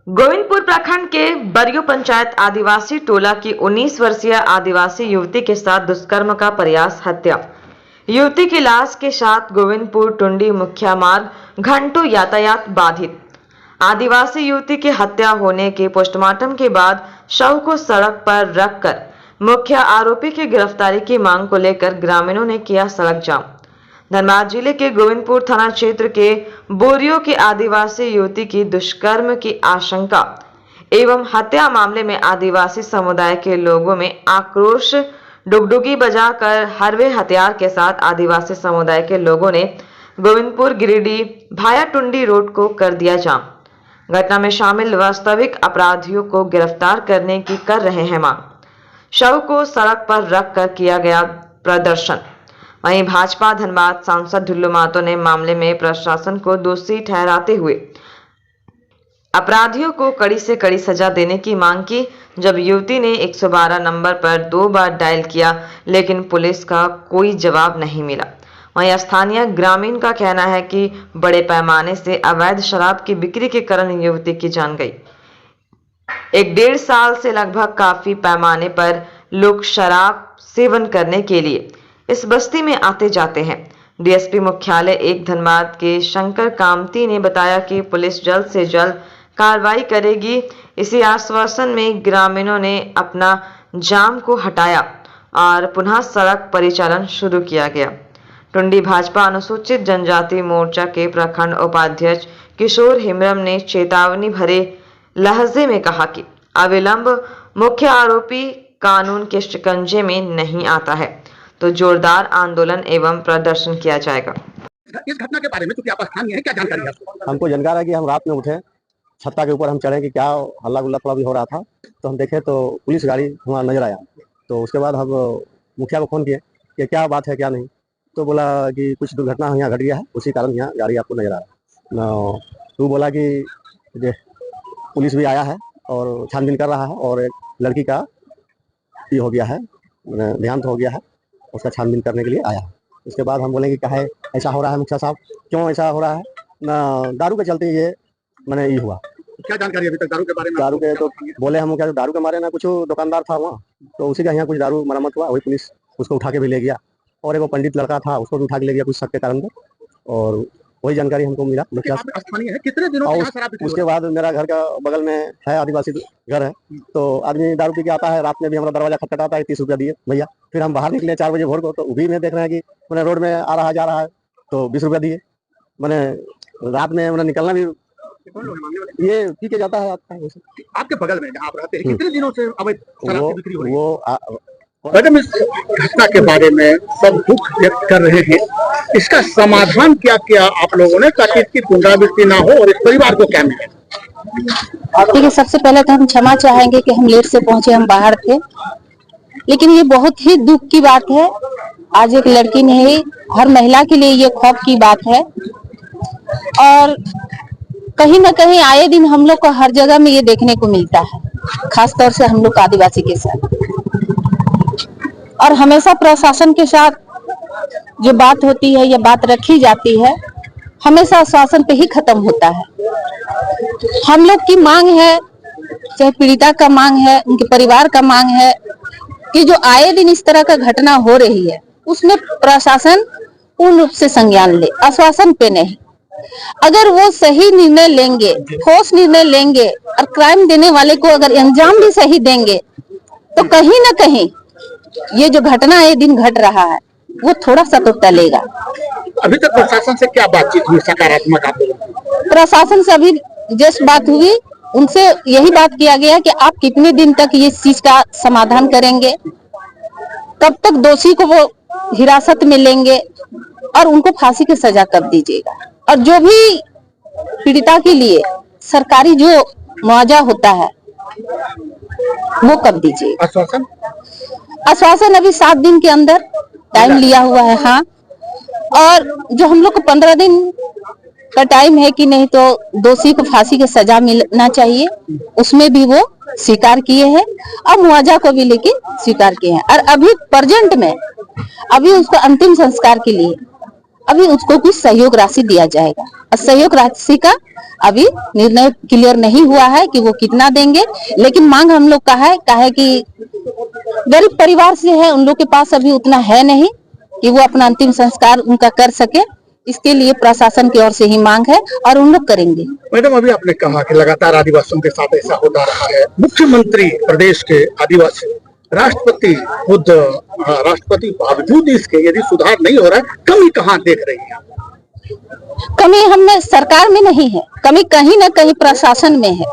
गोविंदपुर प्रखंड के बरियो पंचायत आदिवासी टोला की 19 वर्षीय आदिवासी युवती के साथ दुष्कर्म का प्रयास हत्या। युवती की लाश के साथ गोविंदपुर टुंडी मुख्य मार्ग घंटों यातायात बाधित। आदिवासी युवती की हत्या होने के पोस्टमार्टम के बाद शव को सड़क पर रखकर मुख्य आरोपी की गिरफ्तारी की मांग को लेकर ग्रामीणों ने किया सड़क जाम। धनबाद जिले के गोविंदपुर थाना क्षेत्र के बोरियो की आदिवासी युवती की दुष्कर्म की आशंका एवं हत्या मामले में आदिवासी समुदाय के लोगों में आक्रोश। डुगडुगी बजाकर हरवे हथियार के साथ आदिवासी समुदाय के लोगों ने गोविंदपुर गिरिडीह भाया टुंडी रोड को कर दिया जाम। घटना में शामिल वास्तविक अपराधियों को गिरफ्तार करने की कर रहे हैं मांग। शव को सड़क पर रखकर किया गया प्रदर्शन। वहीं भाजपा धनबाद सांसद ढुल्लू महतो ने मामले में प्रशासन को दोषी ठहराते हुए अपराधियों को कड़ी से कड़ी सजा देने की मांग की। जब युवती ने 112 नंबर पर 2 बार डायल किया लेकिन पुलिस का कोई जवाब नहीं मिला। वहीं स्थानीय ग्रामीण का कहना है कि बड़े पैमाने से अवैध शराब की बिक्री के कारण युवती की जान गई। 1-1.5 साल से लगभग काफी पैमाने पर लोग शराब सेवन करने के लिए इस बस्ती में आते जाते हैं। डीएसपी मुख्यालय 1 धनबाद के शंकर कामती ने बताया कि पुलिस जल्द से जल्द कार्रवाई करेगी। इसी आश्वासन में ग्रामीणों ने अपना जाम को हटाया और पुनः सड़क परिचालन शुरू किया गया। टुंडी भाजपा अनुसूचित जनजाति मोर्चा के प्रखंड उपाध्यक्ष किशोर हेम्ब्रम ने चेतावनी भरे लहजे में कहा कि अविलंब मुख्य आरोपी कानून के शिकंजे में नहीं आता है तो जोरदार आंदोलन एवं प्रदर्शन किया जाएगा। इस घटना के बारे में क्योंकि आप स्थानीय हैं, क्या जानकारी है आपको? हमको जानकारी है कि हम रात में उठे, छत्ता के ऊपर हम चढ़े कि क्या हल्ला गुल्ला थोड़ा भी हो रहा था, तो हम देखे तो पुलिस गाड़ी हमारा नजर आया। तो उसके बाद हम मुखिया को फोन किए कि क्या बात है क्या नहीं, तो बोला कि कुछ दुर्घटना यहाँ घट गया है, उसी कारण यहाँ गाड़ी आपको नजर आ रहा है। तो बोला कि पुलिस भी आया है और छानबीन कर रहा है और एक लड़की का ये हो गया है, देहांत हो गया है, उसका छानबीन करने के लिए आया है। उसके बाद हम बोलेंगे क्या है ऐसा हो रहा है मुखिया साहब, क्यों ऐसा हो रहा है? ना दारू के चलते ये मैंने ये हुआ। क्या जानकारी अभी तक दारू के बारे में? दारू के तो बोले हम क्या दारू के मारे ना कुछ दुकानदार था वहाँ, तो उसी का यहाँ कुछ दारू मरम्मत हुआ, वही पुलिस उसको उठा के भी ले गया और एक वो पंडित लड़का था उसको भी उठा के ले गया कुछ शक के कारण पर, और वही जानकारी हमको मिला। स्थानीय है, कितने दिनों से शराब बिक्री हो रहा है? उसके बाद मेरा घर का बगल में है आदिवासी घर है, तो आदमी दारू पी के आता है, रात में भी हमारा दरवाजा खटखटाता है, 30 रुपया दिए भैया। फिर हम बाहर निकले 4 बजे भोर को, तो भी में देख रहे हैं कि मैंने रोड में आ रहा जा रहा है, तो 20 रुपया दिए। मैंने रात में मैंने निकलना भी ये पी के जाता है। आपके बगल में जहाँ आप रहते हैं कितने दिनों से अवैध शराब की बिक्री हो रही है? वो इस घटना के बारे में सब दुख व्यक्त कर रहे हैं, इसका समाधान क्या किया आप लोगों ने ताकि इसकी पुनरावृत्ति ना हो और इस परिवार को क्या मिले? देखिए, सबसे पहले तो हम क्षमा चाहेंगे कि हम लेट से पहुंचे, हम बाहर थे, लेकिन ये बहुत ही दुख की बात है। आज एक लड़की नहीं, हर महिला के लिए ये खौफ की बात है और कहीं ना कहीं आए दिन हम लोग को हर जगह में ये देखने को मिलता है, खासतौर से हम लोग आदिवासी के साथ। और हमेशा प्रशासन के साथ जो बात होती है या बात रखी जाती है, हमेशा शासन पे ही खत्म होता है। हम लोग की मांग है, चाहे पीड़िता का मांग है, उनके परिवार का मांग है कि जो आए दिन इस तरह का घटना हो रही है उसमें प्रशासन पूर्ण रूप से संज्ञान ले, आश्वासन पे नहीं। अगर वो सही निर्णय लेंगे, ठोस निर्णय लेंगे और क्राइम देने वाले को अगर अंजाम भी सही देंगे तो कहीं ना कहीं ये जो घटना ये दिन घट रहा है वो थोड़ा सा तो टलेगा। अभी तक प्रशासन से क्या बातचीत हुई सकारात्मक? आप प्रशासन से अभी जस्ट बात हुई, उनसे यही बात किया गया कि आप कितने दिन तक ये चीज का समाधान करेंगे, कब तक दोषी को वो हिरासत में लेंगे और उनको फांसी की सजा कब दीजिएगा, और जो भी पीड़िता के लिए सरकारी जो मुआवजा होता है वो कब दीजिएगा। आश्वासन अभी 7 दिन के अंदर टाइम लिया हुआ है। हाँ, और जो हम लोग को 15 दिन का टाइम है कि नहीं तो दोषी को फांसी की सजा मिलना चाहिए, उसमें भी वो स्वीकार किए हैं और मुआवजा को भी लेकिन स्वीकार किए हैं। और अभी प्रेजेंट में अभी उसको अंतिम संस्कार के लिए अभी उसको कुछ सहयोग राशि दिया जाएगा। और सहयोग राशि का अभी निर्णय क्लियर नहीं हुआ है कि वो कितना देंगे, लेकिन मांग हम लोग का है कि गरीब परिवार से है, उन लोग के पास अभी उतना है नहीं कि वो अपना अंतिम संस्कार उनका कर सके। इसके लिए प्रशासन की ओर से ही मांग है और उन लोग करेंगे। मैडम, अभी आपने कहा कि लगातार आदिवासियों के साथ ऐसा होता रहा है। मुख्यमंत्री प्रदेश के आदिवासी, राष्ट्रपति खुद राष्ट्रपति, बावजूद इसके यदि सुधार नहीं हो रहा है, कमी कहाँ देख रही है? कमी हमें सरकार में नहीं है, कमी कहीं ना कहीं प्रशासन में है।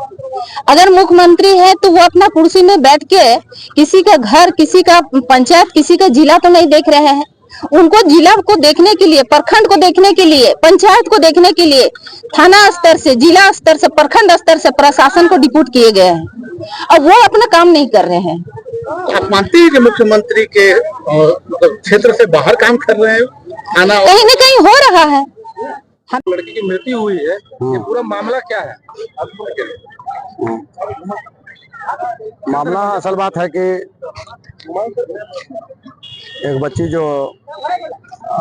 अगर मुख्यमंत्री है तो वो अपना कुर्सी में बैठ के किसी का घर, किसी का पंचायत, किसी का जिला तो नहीं देख रहे हैं। उनको जिला को देखने के लिए, प्रखंड को देखने के लिए, पंचायत को देखने के लिए थाना स्तर से, जिला स्तर से, प्रखंड स्तर से प्रशासन को डिप्यूट किए गए हैं और वो अपना काम नहीं कर रहे हैं। आप मानते हैं कि मुख्यमंत्री के मतलब क्षेत्र से बाहर काम कर रहे हैं? थाना कहीं न कहीं हो रहा है। लड़की की मृत्यु हुई है, ये पूरा मामला क्या है? मामला असल बात है कि एक बच्ची जो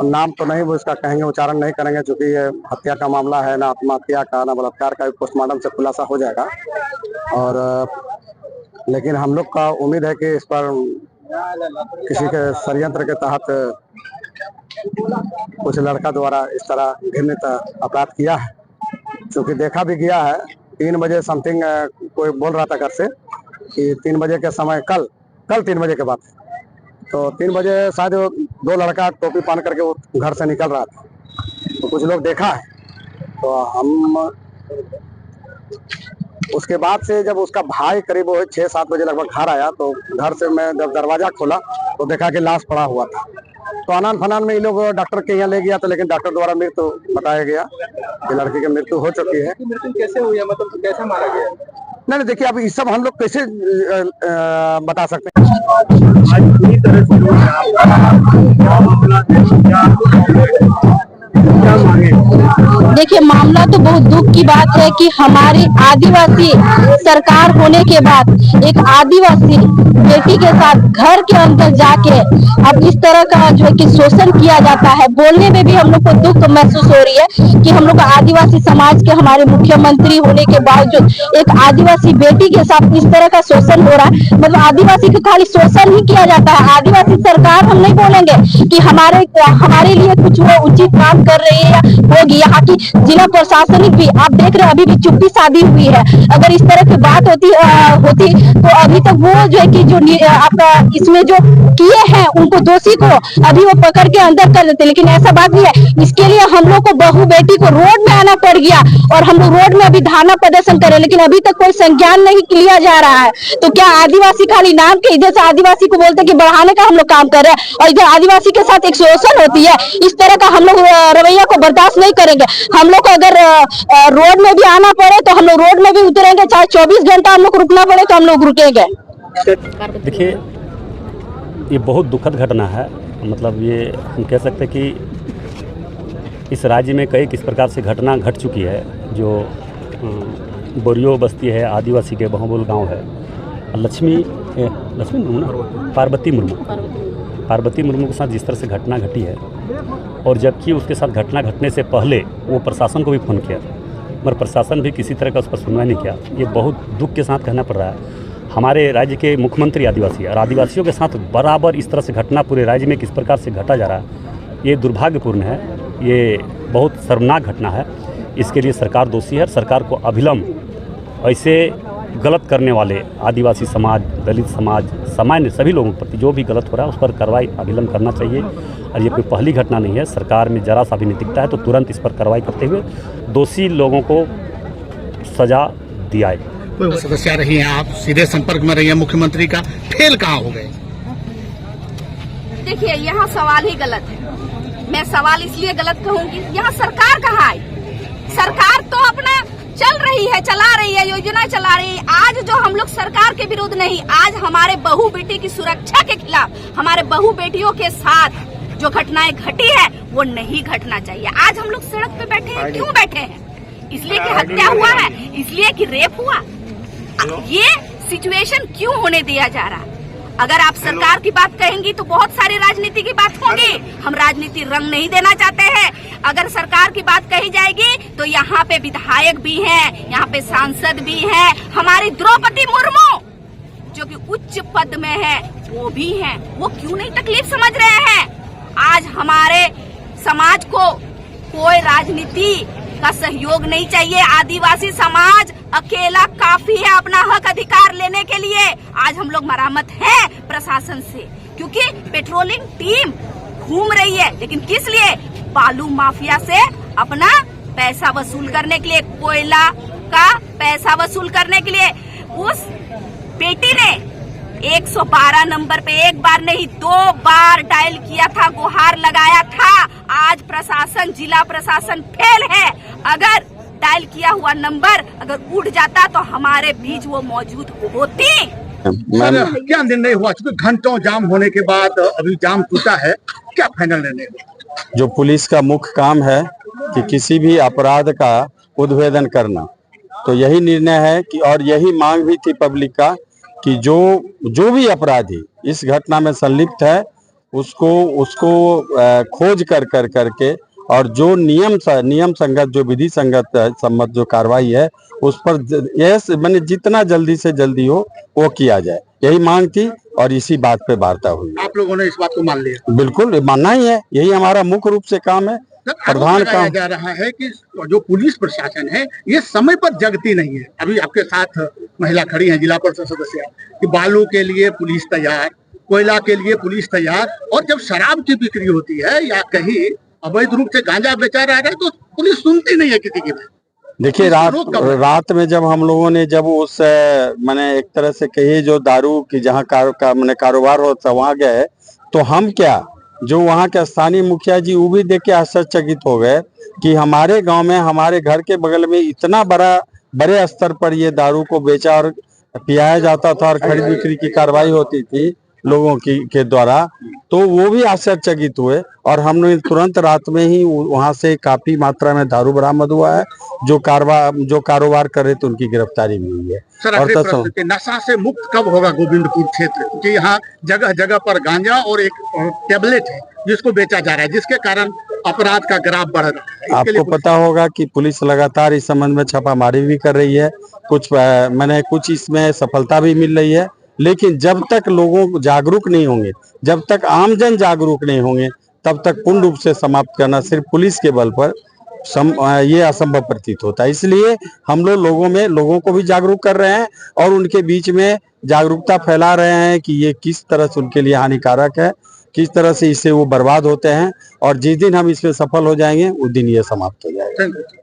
नाम तो नहीं वो इसका कहेंगे, उच्चारण नहीं करेंगे, चूंकि ये हत्या का मामला है, ना आत्महत्या का ना बलात्कार का, पोस्टमार्टम से खुलासा हो जाएगा। और लेकिन हम लोग का उम्मीद है कि इस पर किसी के षड्यंत्र के तहत कुछ लड़का द्वारा इस तरह घृणित अपराध किया है। क्योंकि देखा भी गया है 3 बजे समथिंग कोई बोल रहा था घर से कि 3 बजे के समय कल 3 बजे के बाद, तो 3 बजे शायद 2 लड़का टोपी पहन करके वो घर से निकल रहा था, तो कुछ लोग देखा है। तो हम उसके बाद से जब उसका भाई करीब 6-7 बजे लगभग घर आया, तो घर से मैं जब दरवाजा खोला तो देखा कि लाश पड़ा हुआ था। तो अनान फनान में ये लोग डॉक्टर के यहाँ ले गया, तो लेकिन डॉक्टर द्वारा मृत्यु बताया गया कि लड़की की मृत्यु हो चुकी है। मृत्यु कैसे हुई है, मतलब कैसे मारा गया? नहीं, देखिए अब ये सब हम लोग कैसे बता सकते हैं। आज पूरी तरह से क्या मांगे? देखिए, मामला तो बहुत दुख की बात है कि हमारी आदिवासी सरकार होने के बाद एक आदिवासी बेटी के साथ घर के अंदर जाके अब इस तरह का जो है कि शोषण किया जाता है। बोलने में भी हम लोग को दुख महसूस हो रही है कि हम लोग आदिवासी समाज के हमारे मुख्यमंत्री होने के बावजूद एक आदिवासी बेटी के साथ इस तरह का शोषण हो रहा है। मतलब आदिवासी को खाली शोषण ही किया जाता है। आदिवासी सरकार हम नहीं बोलेंगे कि हमारे लिए कुछ वो उचित काम कर रही है या होगी। यहाँ की जिला प्रशासनिक भी आप देख रहे हैं अभी भी चुप्पी साधी हुई है। अगर इस तरह की बात होती तो अभी तक वो जो है कि जो आपका इसमें जो किए हैं उनको दोषी को अभी वो पकड़ के अंदर कर देते, लेकिन ऐसा बात नहीं है। इसके लिए हम लोग को बहू बेटी को रोड में आना पड़ गया और हम लोग रोड में अभी धरना प्रदर्शन करें, लेकिन अभी तक कोई संज्ञान नहीं लिया जा रहा है। तो क्या आदिवासी खाली नाम के इधर से आदिवासी को बोलते कि बढ़ाने का हम लोग काम कर रहे हैं और इधर आदिवासी के साथ एक शोषण होती है? इस तरह का हम लोग रवैया को बर्दाश्त नहीं करेंगे। हम लोग को अगर रोड में भी आना पड़े तो हम लोग रोड में भी उतरेंगे, चाहे 24 घंटा हम लोग रुकना पड़े तो हम लोग रुकेंगे। देखिए, ये बहुत दुखद घटना है। मतलब ये हम कह सकते हैं कि इस राज्य में कई किस प्रकार से घटना घट चुकी है। जो बोरियो बस्ती है, आदिवासी के बहुबोल गांव है, लक्ष्मी मुर्मू ना, पार्वती मुर्मू के साथ जिस तरह से घटना घटी है, और जबकि उसके साथ घटना घटने से पहले वो प्रशासन को भी फ़ोन किया, मगर प्रशासन भी किसी तरह का उस पर सुनवाई नहीं किया। ये बहुत दुख के साथ कहना पड़ रहा है। हमारे राज्य के मुख्यमंत्री आदिवासी और आदिवासियों के साथ बराबर इस तरह से घटना पूरे राज्य में किस प्रकार से घटा जा रहा है, ये दुर्भाग्यपूर्ण है। ये बहुत शर्मनाक घटना है। इसके लिए सरकार दोषी है। सरकार को अविलंब ऐसे गलत करने वाले आदिवासी समाज, दलित समाज, सामान्य सभी लोगों के प्रति जो भी गलत हो रहा है उस पर कार्रवाई अविलंब करना चाहिए। और ये कोई पहली घटना नहीं है। सरकार में जरा सा भी नैतिकता है तो तुरंत इस पर कार्रवाई करते हुए दोषी लोगों को सजा दिलाए। सदस्य रही हैं आप, सीधे संपर्क में रही हैं मुख्यमंत्री का, फेल कहाँ हो गए? देखिए, यहाँ सवाल ही गलत है। मैं सवाल इसलिए गलत कहूँगी, यहाँ सरकार कहाँ आई? सरकार तो अपना चल रही है, चला रही है, योजना चला रही है। आज जो हम लोग सरकार के विरुद्ध नहीं, आज हमारे बहू बेटी की सुरक्षा के खिलाफ, हमारे बहू बेटियों के साथ जो घटनाएं घटी है वो नहीं घटना चाहिए। आज हम लोग सड़क पे बैठे हैं, क्यों बैठे हैं? इसलिए कि हत्या हुआ है, इसलिए कि रेप हुआ। ये सिचुएशन क्यों होने दिया जा रहा है? अगर आप सरकार की बात कहेंगी तो बहुत सारी राजनीति की बात होगी। हम राजनीति रंग नहीं देना चाहते हैं। अगर सरकार की बात कही जाएगी तो यहाँ पे विधायक भी हैं, यहाँ पे सांसद भी हैं, हमारी द्रौपदी मुर्मू जो कि उच्च पद में है वो भी हैं। वो क्यों नहीं तकलीफ समझ रहे हैं? आज हमारे समाज को कोई राजनीति का सहयोग नहीं चाहिए। आदिवासी समाज अकेला काफी है अपना हक अधिकार लेने के लिए। आज हम लोग मरामत हैं प्रशासन से, क्योंकि पेट्रोलिंग टीम घूम रही है, लेकिन किस लिए? बालू माफिया से अपना पैसा वसूल करने के लिए, कोयला का पैसा वसूल करने के लिए। उस बेटी ने 112 नंबर पे एक बार नहीं 2 बार डायल किया था, गुहार लगाया था। आज प्रशासन, जिला प्रशासन फेल है। अगर डायल किया हुआ नंबर अगर उड़ जाता तो हमारे बीच वो मौजूद होती। सर, क्या निर्णय हुआ? चूंकि घंटों जाम होने के बाद अभी जाम टूटा है, क्या फाइनल निर्णय हुआ? जो पुलिस का मुख्य काम है कि किसी भी अपराध का उद्भेदन करना, तो यही निर्णय है कि, और यही मांग भी थी पब्लिक का कि जो भी अपराधी इस घटना में संलिप्त है उसको खोज करके और जो नियम संगत, जो विधि सम्मत जो कार्रवाई है उस पर मैंने जितना जल्दी से जल्दी हो वो किया जाए, यही मांग थी और इसी बात पे वार्ता हुई। आप लोगों ने इस बात को मान लिया? बिल्कुल मानना ही है, यही हमारा मुख्य रूप से काम है। प्रधान काम जा रहा है कि जो पुलिस प्रशासन है ये समय पर जगती नहीं है। अभी आपके साथ महिला खड़ी हैं, जिला परिषद सदस्य, कि बालू के लिए पुलिस तैयार, कोयला के लिए पुलिस तैयार, और जब शराब की बिक्री होती है या कहीं अवैध रूप से गांजा बेचा रहा है तो पुलिस सुनती नहीं है किसी की बात। देखिए, रात में जब हम लोगों ने जब उस मैंने एक तरह से कहिए जो दारू की जहाँ कारोबार होता वहाँ गए, तो हम क्या, जो वहाँ के स्थानीय मुखिया जी वो भी देख के आश्चर्यचकित हो गए कि हमारे गांव में, हमारे घर के बगल में इतना बड़े स्तर पर ये दारू को बेचा और पियाया जाता था और खरीद बिक्री की कार्रवाई होती थी लोगों के द्वारा, तो वो भी आश्चर्यचकित हुए और हमने तुरंत रात में ही वहां से काफी मात्रा में दारू बरामद हुआ है। जो कारोबार कर रहे थे उनकी गिरफ्तारी भी हुई है। सर, अगले प्रश्न कि नशा से मुक्त कब होगा गोविंदपुर क्षेत्र? क्योंकि यहाँ जगह जगह पर गांजा और एक टेबलेट है जिसको बेचा जा रहा है, जिसके कारण अपराध का ग्राफ बढ़ रहा है। आपको पता होगा कि पुलिस लगातार इस संबंध में छापामारी भी कर रही है, कुछ इसमें सफलता भी मिल रही है, लेकिन जब तक लोगों जागरूक नहीं होंगे, जब तक आमजन जागरूक नहीं होंगे, तब तक पूर्ण रूप से समाप्त करना सिर्फ पुलिस के बल पर ये असंभव प्रतीत होता है। इसलिए हम लोगों को भी जागरूक कर रहे हैं और उनके बीच में जागरूकता फैला रहे हैं कि ये किस तरह से उनके लिए हानिकारक है, किस तरह से इससे वो बर्बाद होते हैं, और जिस दिन हम इसमें सफल हो जाएंगे उस दिन ये समाप्त हो जाएगा।